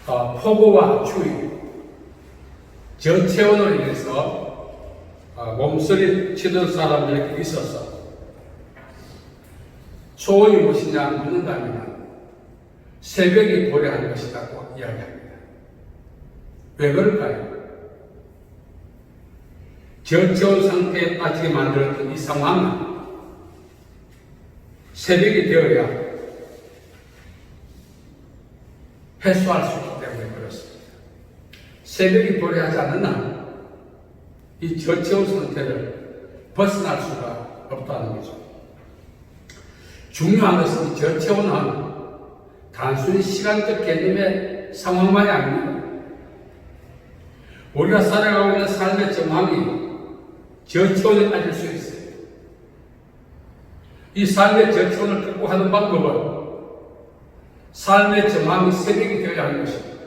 폭우와 추위, 저체온으로 인해서 몸서리 치던 사람들에게 있어서 소원이 무엇이냐 묻는다면 새벽이 도래하는 것이라고 이야기합니다. 왜 그럴까요? 저체온 상태에 빠지게 만들었던 이 상황은 새벽이 되어야 해소할 수 있기 때문에 그렇습니다. 새벽이 도래하지 않는 한 이 저체온 상태를 벗어날 수가 없다는 거죠. 중요한 것은 이 저체온은 단순히 시간적 개념의 상황만이 아닙니다. 우리가 살아가고 있는 삶의 정황이 저체온에 빠질 수 있어요. 이 삶의 저체온을 극복하는 방법은 삶의 정황이 새벽이 되어야 하는 것입니다.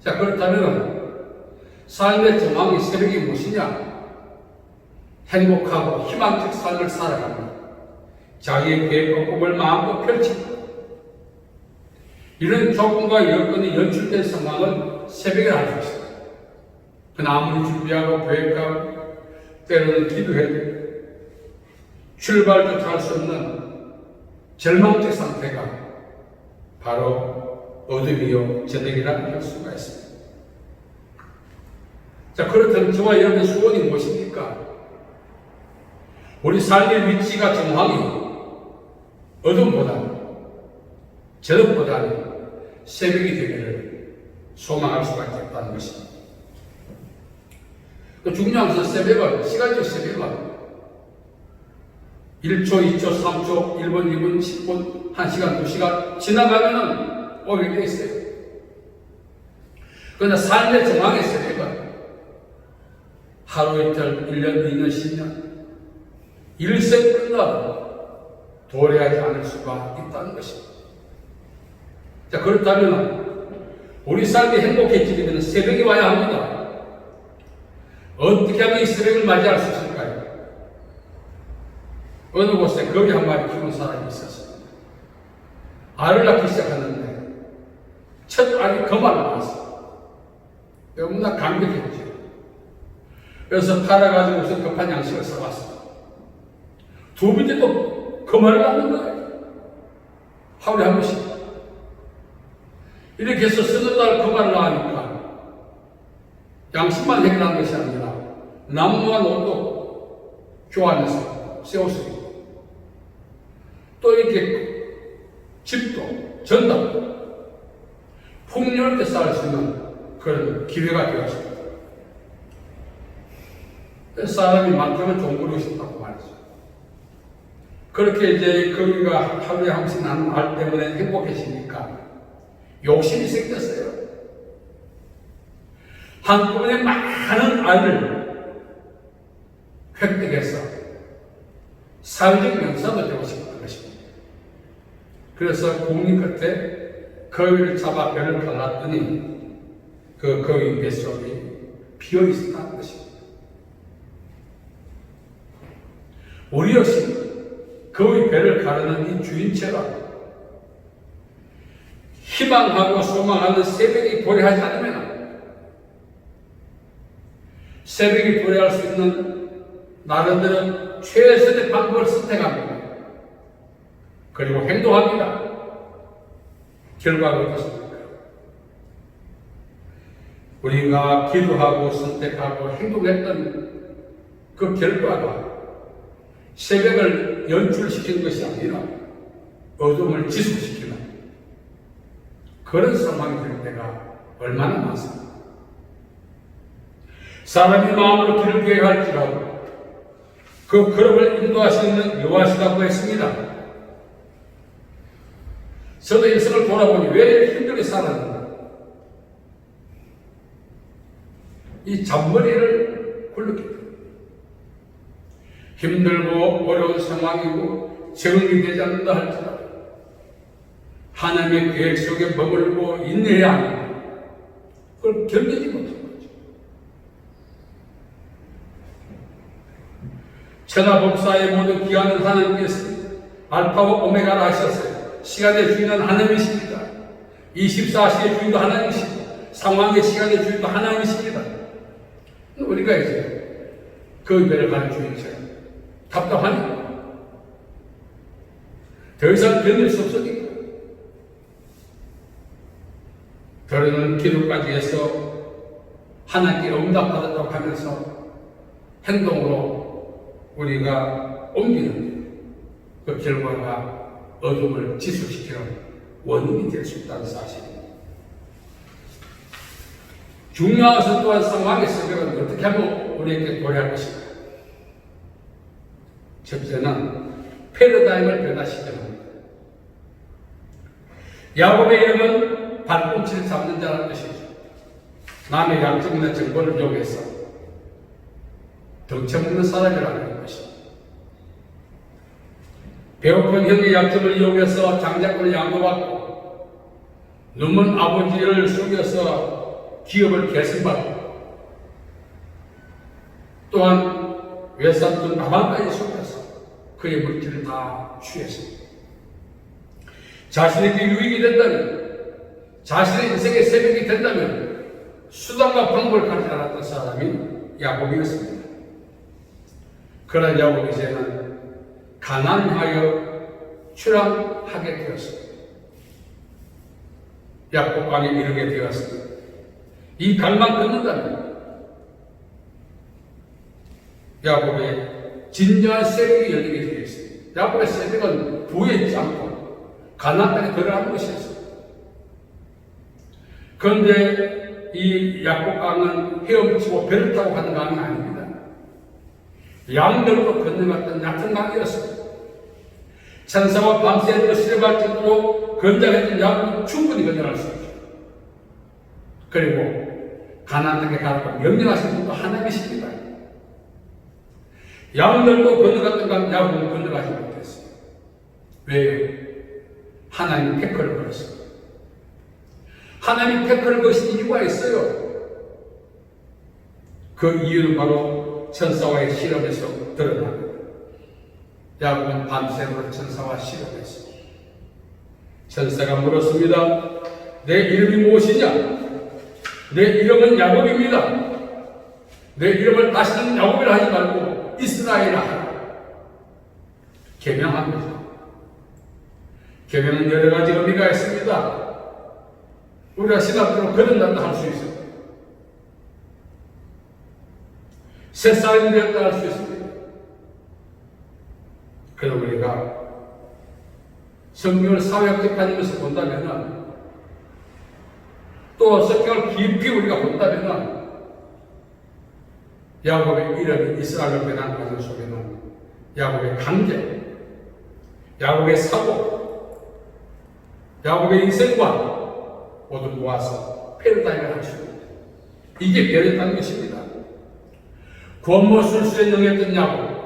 자, 그렇다면 삶의 정황이 새벽이 무엇이냐? 행복하고 희망적 삶을 살아갑니다. 자기의 계획과 꿈을 마음껏 펼칩니다. 이런 조건과 여건이 연출된 상황은 새벽에 할 수 있습니다. 그러나 아무리 준비하고 계획하고 때로는 기도해도 출발도 할 수 없는 절망적 상태가 바로 어둠이요 저녁이라는 할 수가 있습니다. 자, 그렇다면 저와 여러분의 소원이 무엇입니까? 우리 삶의 위치가 정황이 어둠보다는 저녁보다는 새벽이 되기를 소망할 수가 있다는 것입니다. 중요한 것은 새벽은, 시간적 새벽은 1초, 2초, 3초, 1분, 2분, 10분, 1시간, 2시간 지나가면은 오게 되어 있어요. 그러나 삶의 정황의 새벽은 하루 이틀, 1년, 2년, 10년 일생 끝나도 도래하지 않을 수가 있다는 것입니다. 자, 그렇다면 우리 삶이 행복해지려면 새벽이 와야 합니다. 어떻게 하면 이 새벽을 맞이할 수 있을까요? 어느 곳에 거위 한 마리 키우는 사람이 있었습니다. 알을 낳기 시작하는데 첫 알이 거만 나왔어요. 너무나 감격했죠. 그래서 팔아가지고 무슨 급한 양식을 사왔어요. 두 번째 또 거만을 낳는 거예요. 하루에 한 번씩. 이렇게 해서 서너 달 거만을 낳으니까 양식만 해결하는 것이 아니라 나무와 옷도 교환해서 세웠습니다. 또 이렇게 집도 전답도 풍요롭게 살 수 있는 그런 기회가 되었습니다. 사람이 많다면 종부르고 싶다고 말이죠. 그렇게 이제 거기가 하루에 한 번씩 나는 알 때문에 행복해지니까 욕심이 생겼어요. 한꺼번에 많은 알을 획득해서 사회적 명사도 되고 싶은 것입니다. 그래서 국민 끝에 거위를 잡아 배를 갈랐더니 그 거위 뱃속이 비어 있었다는 것입니다. 우리 역시 거위 배를 가르는 이 주인체가 희망하고 소망하는 새벽이 도래하지 않으면 새벽이 도래할 수 있는 나름대로 최선의 방법을 선택합니다. 그리고 행동합니다. 결과가 어떻습니까? 우리가 기도하고 선택하고 행동했던 그 결과가 새벽을 연출시키는 것이 아니라 어둠을 지속시키는 그런 상황이 될 때가 얼마나 많습니다. 사람이 마음으로 길을 계획할지라도 그 걸음을 인도하시는 여호와시라고 했습니다. 저도 인생을 돌아보니 왜 힘들게 살았는가? 이 잔머리를 굴렀기 때문에 힘들고 어려운 상황이고 적응이 되지 않는다 할지라도 하나님의 계획 속에 머물고 인내해야 합니다. 그걸 견디지 못한 거죠. 천하복사의 모든 기한은 하나님께서 알파와 오메가라 하셨어요. 시간의 주인은 하나님이십니다. 24시의 주인도 하나님이시고 상황의 시간의 주인도 하나님이십니다. 우리가 이제 그 배를 가는 주인처럼 답답하니 더 이상 견딜 수 없으니까 더러는 기도까지 해서 하나님께 응답받았다고 하면서 행동으로 우리가 옮기는 그 결과가 어둠을 지속시키는 원인이 될 수 있다는 사실입니다. 중요한 것은 또한 상황의 세계를 어떻게 하면 우리에게 도래할 것인가. 첫째는 패러다임을 변화시키는 겁니다. 야곱의 이름은 발꿈치를 잡는 자라는 것이죠. 남의 양적이나 정보를 이용해서 덩쳐먹는 사람이라는 것입니다. 배고픈 형의 약점을 이용해서 장자권을 양도받고 눈먼 아버지를 속여서 기업을 계승받고 또한 외삼촌 나방까지 속여서 그의 물질을 다 취했습니다. 자신에게 유익이 된다면, 자신의 인생의 새벽이 된다면 수단과 방법을 가지지 않았던 사람이 야곱이었습니다. 그러나 야곱이 이제는 가난하여 출항하게 되었습니다. 야곱강에 이르게 되었습니다. 이 강만 건넌다면 야곱의 진정한 새벽이 열리게 되어 있습니다. 야곱의 새벽은 부에 있지 않고 가나안 땅에 들어가는 것이었습니다. 그런데 이 야곱강은 헤엄치고 배를 타고 가는 강이 아닙니다. 양들로 건너갔던 얕은 강이었습니다. 천사와 밤새도록 수레발 정도로 건장했던 야곱은 충분히 건너갈 수 있죠. 그리고 가나안 땅에 가라고 명령하신 분도 하나님이십니다. 양들도 건너갔던 강 야곱은 건너가지 못했어요. 왜요? 하나님 태클을 걸었습니다. 하나님 태클을 거신 이유가 있어요. 그 이유는 바로 천사와의 실험에서 드러납니다. 야곱은 밤새도록 천사와 실험했습니다. 천사가 물었습니다. 내 이름이 무엇이냐? 내 이름은 야곱입니다. 내 이름을 다시는 야곱이라 하지 말고 이스라엘이라 하라. 계명합니다. 계명은 여러 가지 의미가 있습니다. 우리가 신학적으로 거듭난다 할 수 있습니다. 새 사람이 되었다 할 수 있습니다. 그럼 우리가 성경을 사회학적 다니면서 본다면 또 성경을 깊이 우리가 본다면 야곱의 이름이 이스라엘로 변한 과정 속에는 야곱의 관계, 야곱의 사고, 야곱의 인생관 모두 모아서 패러다임을 할 수 있습니다. 이게 변했다는 것입니다. 권모술수에 능했던 야곱,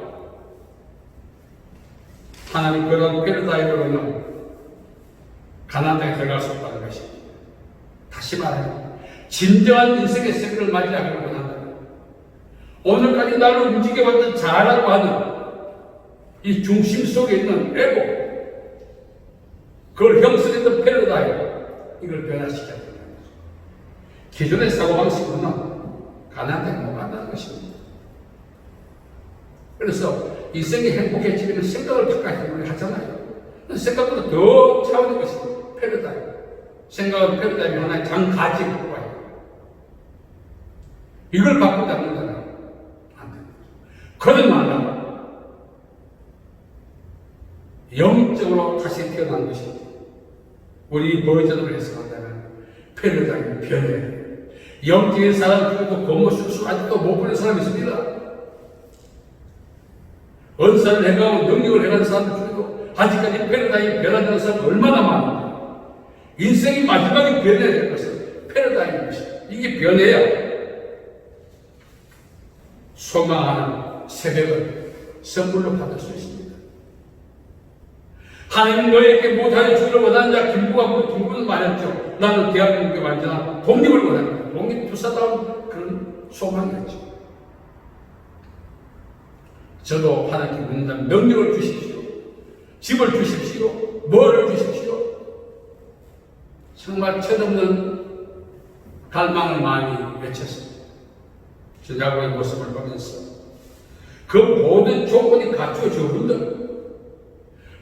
하나님 그런 패러다임으로는 가나안 땅에 들어갈 수 없다는 것입니다. 다시 말하면 진정한 인생의 세계를 맞이하기를 원한다면 오늘까지 나를 움직여왔던 자라고 하는 이 중심 속에 있는 에고, 그걸 형성했던 패러다임, 이걸 변화시켜야 된다는 거죠. 기존의 사고방식으로는 가나안 땅에 못 간다는 것입니다. 그래서 인생이 행복해지면 생각을 바꿔야 우리 하잖아요. 생각보다 더 차원의 것입니다. 패러다임. 생각은 패러다임이 하나의 장가지 효과예요. 이걸 바꾸지 않는다면 안 됩니다. 거듭나면 영적으로 다시 태어난 것입니다. 우리 보여전을 해석한다면 패러다임이 변해요. 영적인 사람 중에도 권모술수 아직도 못 보는 사람이 있습니다. 언사를 해가고 능력을 해가는 사람들 중에도 아직까지 패러다임이 변하지 사람이 얼마나 많은데 인생이 마지막에 변해야 될 것은 패러다임인 것입니다. 이게 변해야 소망하는 새벽을 선물로 받을 수 있습니다. 하나님 너에게 못하여 주기를 원하는 자 김구는 말했죠. 나는 대한민국의 완전한 독립을 원합니다. 독립투사다운 그런 소망이었죠. 저도 하나님께 묻는다면 능력을 주십시오. 집을 주십시오. 뭐를 주십시오. 정말 철없는 갈망을 많이 외쳤습니다. 저자고의 모습을 보면서 그 모든 조건이 갖추어져 본들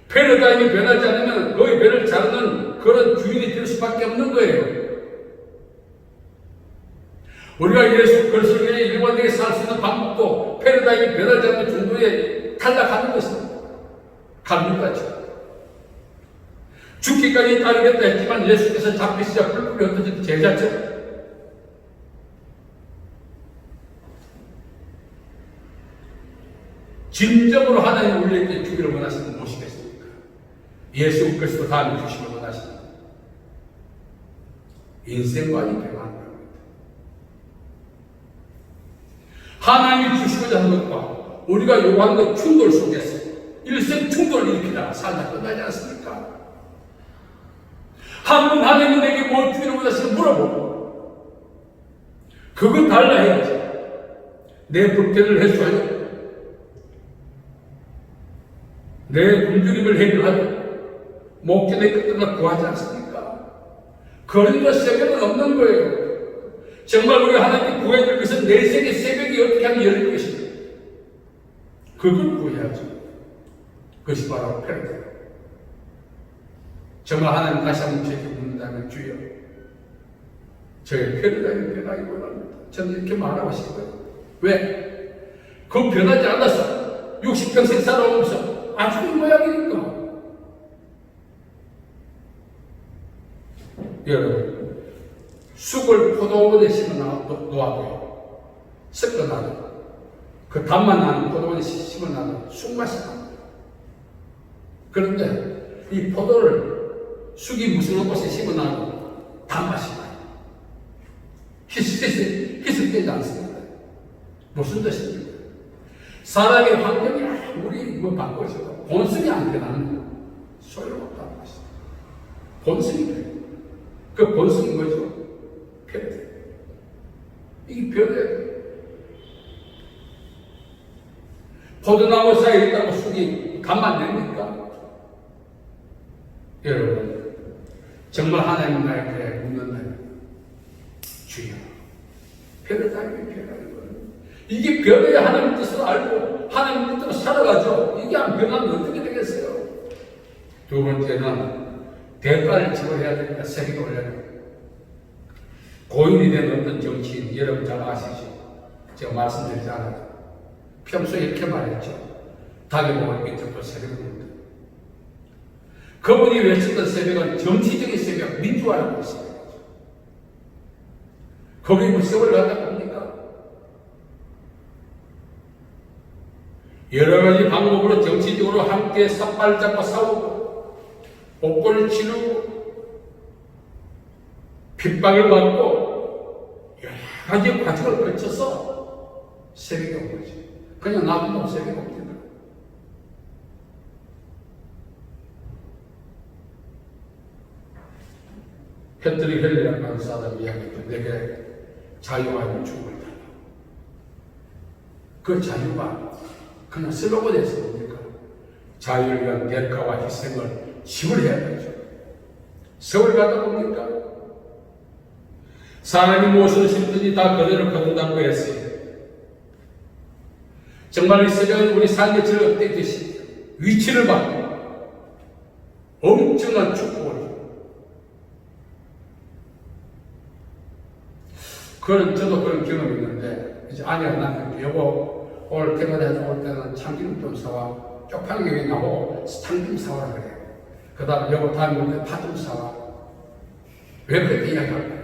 패러다임이 변하지 않으면 그 배를 자르는 그런 주인이 될 수밖에 없는 거예요. 우리가 예수 그리스도를 위해 일관되게 살 수 있는 방법도 패러다임이 변하지 않는 정도에 탈락하는 것입니다. 갈등까지 죽기까지 따르겠다 했지만 예수께서 잡히시자 뿔뿔이 흩어진 제자처럼 진정으로 하나님 우리에게 주기를 원하시는 무엇이겠습니까? 예수 그리스도 다음에 주시길 원하시는 인생관이 변화한 겁니다. 하나님이 주시고자 하는 것과 우리가 요구하는 것 충돌 속에서 일생 충돌을 일으키다가 살다 끝나지 않습니까? 한 번 하나님이 내게 뭘 주기를 원하시는 물어보고 그건 달라 해야지. 내 불편을 해소하여 내 굶주림을 해결하여 목전의 끝을 구하지 않습니까? 그런 것 새벽은 없는 거예요. 정말 우리가 하나님께 구해야 될 것은 내 세계 새벽이 어떻게 하면 열릴 것입니다. 그걸 구해야죠. 그것이 바로 패러다임. 정말 하나님 다시 한번 저에게 묻는다면 주여 저의 패러다임이 변하기 원합니다. 저는 이렇게 말하고 싶어요. 왜? 그 변하지 않아서 60평생 살아오면서 아주 이 모양이니까. 여러분 쑥을 포도원에 심어 놓아도 섞어놔도 그 단맛 나는 포도원에 심어 놔도 쑥맛이 납니다. 그런데 이 포도를 쑥이 무슨 곳에 심어 놔도 단맛이 나요. 희석되지 않습니다. 무슨 뜻입니까? 사람의 환경이 아무리 뭐 바꿔줘도 본성이 안 변하는 소용없다는 것입니다. 본성이 돼요. 그 본성이 뭐죠? 변해. 이게 변해야 돼요. 포도나무 사이에 있다고 쑥이 간만 냅니까? 여러분, 정말 하나님 나에게 묻는다면 주여, 변해다니 변하는 거예요. 이게 변해야 하나님 뜻을 알고 하나님 뜻대로 살아가죠. 이게 안 변하면 어떻게 되겠어요? 두 번째는 대가를 지불해야 되니까 세금이 올려요. 고인이 된 어떤 정치인, 여러분 잘 아시죠? 제가 말씀드리지 않아도 평소에 이렇게 말했죠. 닭의 목을 밑으로 세금을 묻다. 그분이 외쳤던 새벽은 정치적인 새벽, 민주화라는 새벽이죠. 거기 뭐 세월을 갖다 봅니까? 여러 가지 방법으로 정치적으로 함께 삿발 잡고 싸우고 옥고를 치르고 핍박을 받고 여러 가지 과정을 거쳐서 새벽이 온 거지. 그냥 놔두면 새벽이 옵니다. 패트릭 헬리라는 한 사람이 이야기했던 내게 자유와 있는 죽음을 달라. 그 자유가 그냥 슬로건에서 뭡니까? 자유를 위한 대가와 희생을 지불해야 되죠. 세월 가다 봅니까? 사람이 무엇을 심든지 다 그대로 거둔다고 했어요. 정말 이 새벽은 우리 삶의 질을 업데이트시 위치를 받고 엄청난 축복을 저도 그런 경험이 있는데, 이제 아내가 나한테, 여보, 오늘 퇴근해서 올 때는 참기름 좀 사와. 쪽팔리게 왜 나보고 참기름 사와라 그래. 그 다음에 여보, 다음에 올 때 파 좀 사와. 왜 그렇게 이야기할까요?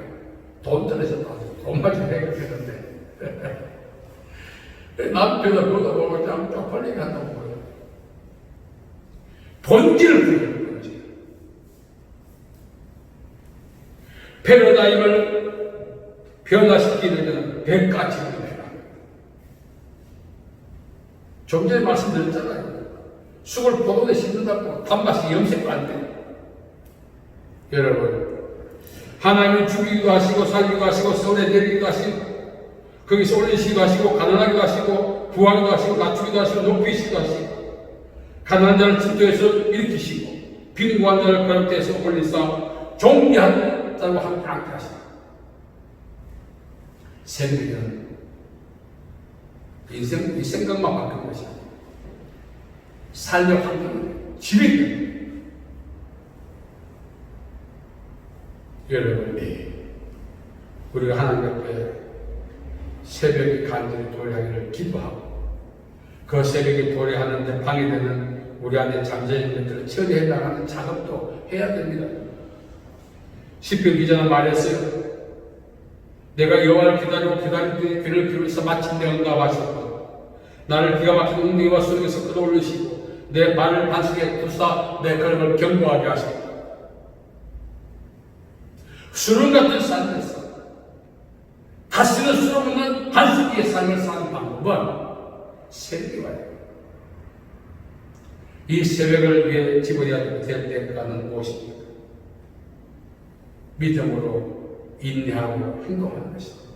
돈 떨어졌다고. 돈만 좀 해결되는데. 남편은 그것도 보고 참 쪽팔리게 한다고 보여요. 본질을 부리는 거지. 패러다임을 변화시키는 대가 지불이 필요합니다. 좀 전에 말씀드렸잖아요. 쑥을 포도에 심는다고 단맛이 염색도 안 돼요. 여러분, 하나님은 죽이기도 하시고 살리기도 하시고 서울에 내리기도 하시고 거기서 올리시기도 하시고 가난하기도 하시고 부하기도 하시고 낮추기도 하시고 높이시기도 하시고 가난한 자를 침투해서 일으키시고 빈곤한 자를 거듭해서 올리사 존귀한 붙잡고 함께 하십니다. 새벽에는 이 생각만 바꾼 것이 아니에요. 삶의 환경은 지배돼요. 여러분, 우리가 하나님 앞에 새벽에 간절히 도래하기를 기도하고 그 새벽에 도래하는데 방해되는 우리 안에 잠재있는 것들을 처리해 나가는 작업도 해야 됩니다. 시편 기자는 말했어요. 내가 여호와를 기다리고 기다리되 그를 비로소 마침내 응답하셨고 나를 기가 막힌 웅덩이와 속에서 끌어올리시고 내 발을 반석에 두사 내 걸음을 견고하게 하셨다. 수렁 같은 삶에서 다시는 수렁 없는 반석 위의 삶을 사는 방법은 새벽이 와요. 이 새벽을 위해 집어야 될 때가는 무엇입니까? 믿음으로 인내하고 행동하는 것입니다.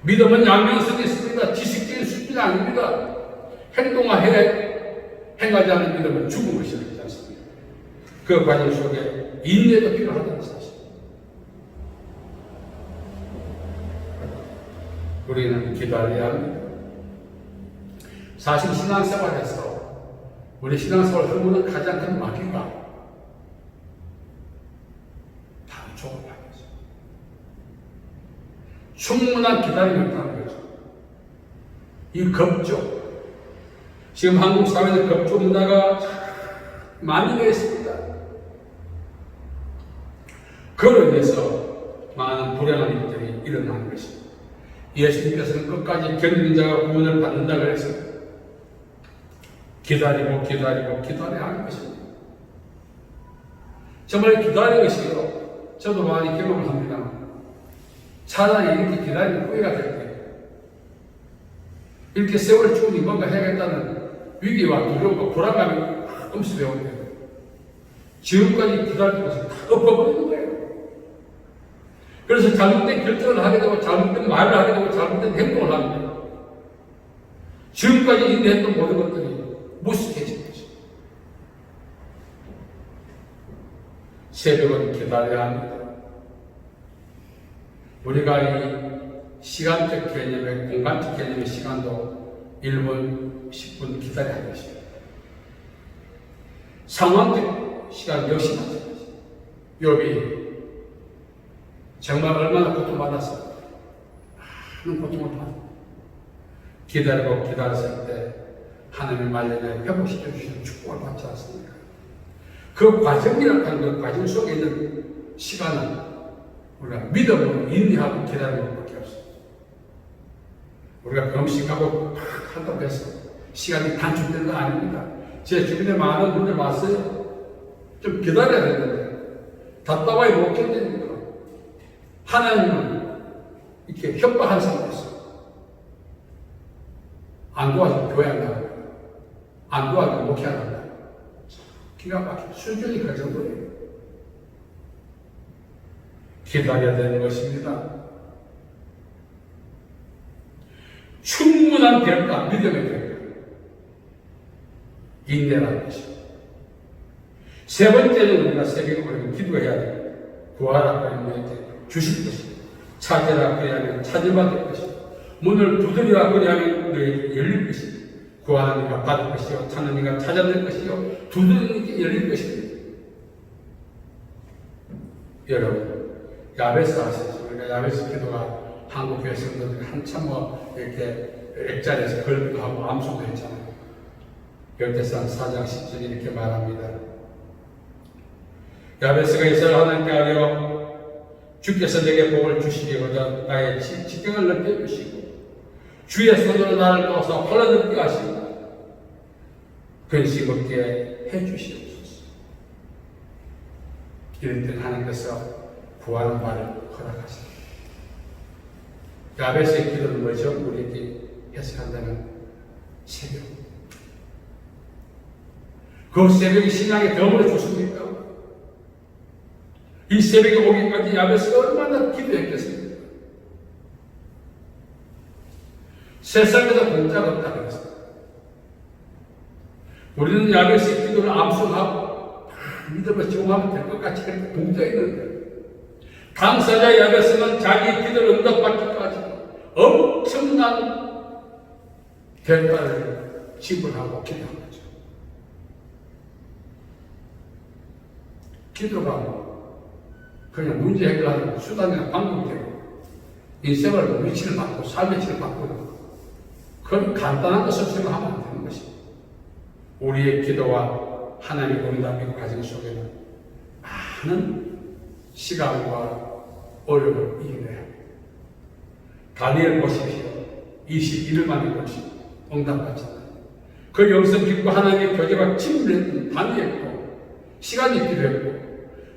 믿음은 양면성이 있습니다. 지식적인 수준이 아닙니다. 행하지 않는 믿음은 죽은 것이 아니지 않습니까? 그 과정 속에 인내도 필요하다는 사실. 우리는 기다려야 합니다. 사실 신앙생활에서 우리 신앙생활을 흐르는 가장 큰 마귀가 바로 조급함이죠. 충분한 기다림이 없다는 거죠. 이 급조. 지금 한국 사회의 급조 문화가 많이 되어 있습니다. 그로 인해서 많은 불행한 일들이 일어나는 것입니다. 예수님께서는 끝까지 견디는 자가 구원을 받는다 그래서 기다려야 하는 것입니다. 정말 기다리는 것이요. 저도 많이 경험을 합니다. 차라리 이렇게 기다리는 후회가 될 거예요. 이렇게 세월을 주니 뭔가 해야겠다는 위기와 두려움과 불안감이 조금씩 배우는데 지금까지 기다리는 것을 다 엎어버리는 거예요. 그래서 잘못된 결정을 하게 되고 잘못된 말을 하게 되고 잘못된 행동을 하게 되고 지금까지 인내했던 모든 것들이 무식해진 거죠. 새벽은 기다려야 합니다. 우리가 이 시간적 개념의 공간적 개념의 시간도 1분, 10분 기다려야 하는 것입니다. 상황적 시간 역시 마찬가지입니다. 욥이 정말 얼마나 고통받았어. 많은 고통을 받았어. 기다렸을 때 하나님의 말년에 회복시켜 주시는 축복을 받지 않습니까? 그 과정이라고 하는 그 과정 속에 있는 시간은 우리가 믿음으로 인내하고 기다리는 것밖에 없습니다. 우리가 금식하고 한다고 해서 시간이 단축되는 거 아닙니다. 제 주변에 많은 분들 왔어요. 좀 기다려야 되는데 답답하게 못 견디니까 하나님은 이렇게 협박한 사람이 있어요. 안 도와주면 교회 안 나가요. 안 도와주면 목회 안 한다. 기가 막힌 수준이 그 정도예요. 기다려야 되는 것입니다. 충분한 대가, 믿음의 대가. 인내라는 것입니다. 세 번째는 우리가 새벽에 우리가 기도해야 돼요. 구하라 그러면 주실 것입니다. 찾으라 그러면 찾을받을 것입니다. 문을 두드리라 그러면 너에게 열릴 것입니다. 구하는 이가 받을 것이요 찾는 이가 찾아낼 것이요 두드리는 이가 열릴 것입니다. 여러분 야베스 아시죠? 우리가 야베스 기도가 한국 교회 성도들이 한참 이렇게 액자리에서 걸기도 하고 암송도 했잖아요. 열대상 4장 10절 이렇게 말합니다. 야베스가 이스라엘 하나님께 하려 주께서 내게 복을 주시기보다 나의 직경을 넓혀주시고 주의 손으로 나를 떠서 헐러듣게 하시고 근심 없게 해주시옵소서. 이럴 때 하나님께서 구하는 말을 허락하십니다. 야베스의 기도는 뭐죠? 우리에게 해석한다면 새벽. 그 새벽이 신앙의 덤으로 좋습니까? 이 새벽에 오기까지 야베스가 얼마나 기도했겠습니까? 세상에서 공짜가 없다 그랬습니다. 우리는 야베스의 기도를 암송하고 믿음을 적용하면 될 것 같이 그렇게 붕 떠 있는데, 당사자 야베스는 자기 기도를 응답받기까지 엄청난 대가를 지불하고 기도한 거죠. 기도가 그냥 문제 해결하는 수단이나 방법이 되고, 인생을 위치를 바꾸고 삶의 질을 바꾸는 그런 간단한 것을 생각하면 안 되는 것입니다. 우리의 기도와 하나님의 응답의 과정 속에는 많은 시간과 어려움을 이겨내야 합니다. 다니엘 보십시오. 21일 만에 보십시오. 응답받잖아요. 그 영성 깊고 하나님의 교제가 침몰했던 다니엘도 시간이 필요했고,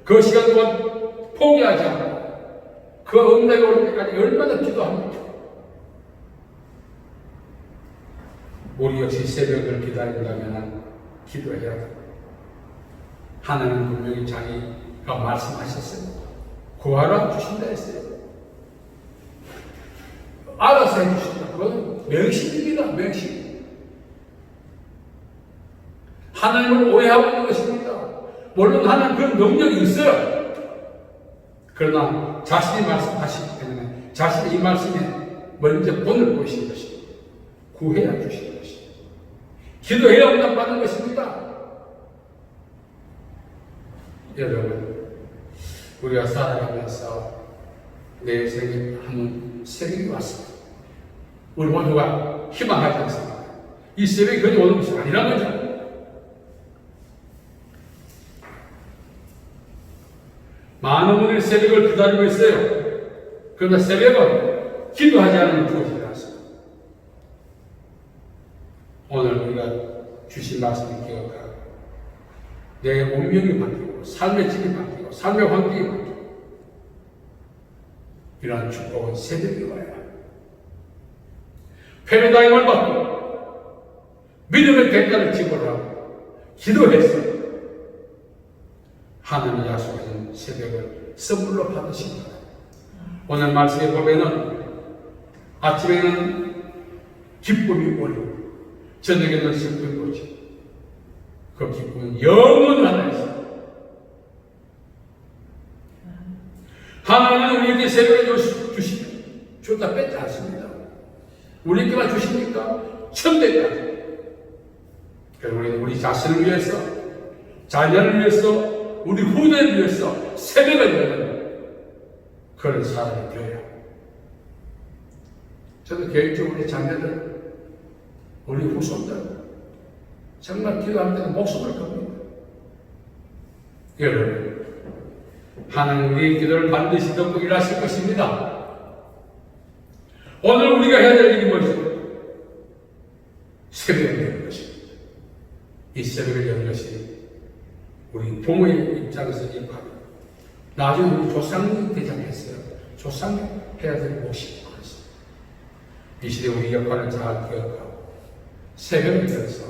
그 시간 동안 포기하지 않고 그 응답이 올 때까지 얼마나 기도합니까? 우리 역시 새벽을 기다린다면 기도해야 합니다. 하나님은 분명히 자기가 말씀하셨어요. 구하라 주신다 했어요. 알아서 해주신다. 그건 명심입니다. 명심. 하나님을 오해하고 있는 것입니다. 물론 하나님 그런 능력이 있어요. 그러나 자신이 말씀하시기 때문에 자신이 이 말씀에 먼저 본을 보이신 것입니다. 구해야 주시는 것입니다. 기도해야 응답받는 것입니다. 여러분, 우리가 살아가면서 내 생에 한 새벽이 왔습니다. 우리 모두가 희망하지 않습니다. 이 새벽이 그저 오는 것이 아니란 거죠. 많은 분들이 새벽을 기다리고 있어요. 그러나 새벽은 기도하지 않으면 주어지지 않습니다. 오늘 우리가 주신 말씀을 기억하고 내 운명이 바뀌고 삶의 질이 바뀌고 삶의 환경이 바뀌고 이러한 축복은 새벽에 와야 합니다. 패러다임을 바꾸고 믿음의 대가를 지불하고 기도해서 하나님이 약속하신 새벽을 선물로 받으신 거예요. 오늘 말씀에 보면은 아침에는 기쁨이 오고 저녁에는 슬픔이 오지. 그 기쁨은 영원한 것입니다. 하나님은 우리에게 새벽에 주다 뺏지 않습니다. 우리에게만 주십니까? 천대까지. 그래서 우리는 우리 자신을 위해서, 자녀를 위해서, 우리 후대를 위해서 새벽을 여는 그런 사람이 되어야 합니다. 저는 개인적으로 우리 자녀들, 우리 후손들 정말 기도할 때는 목숨을 겁니다. 여러분, 하나님 우리의 기도를 반드시 듣고 일하실 것입니다. 오늘 우리가 해야 될 일이 무엇입니까? 새벽을 여는 것입니다. 이 새벽을 여는 것이 우리 부모의 입장에서 입합니다. 나중에 우리 조상이 대장했어요. 조상이 해야 될 몫이 그렇습니다. 이 시대 우리 역할을 잘 기억하고 새벽을 열어서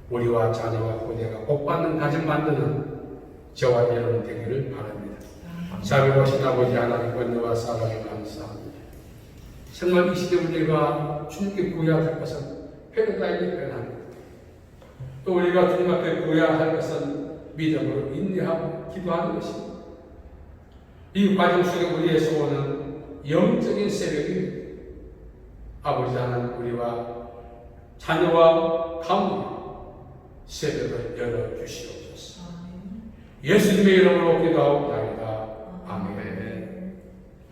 우리와 자녀와 후대가 복받는 가정 만드는 저와 여러분 되기를 바랍니다. 잘 오신 아버지 하나님 은혜와 사랑에 감사합니다. 정말 이 시대 우리가 주님께 구해야 할 것은 패러다임이 변합니다. 또 우리가 주님 앞에 구해야 할 것은 믿음으로 인내하고 기도하는 것입니다. 이 과정 속에 우리에서 오는 영적인 새벽이 아버지 하나님 우리와 자녀와 가문 새벽을 열어주시옵소서. 예수님의 이름으로 기도하옵나이다.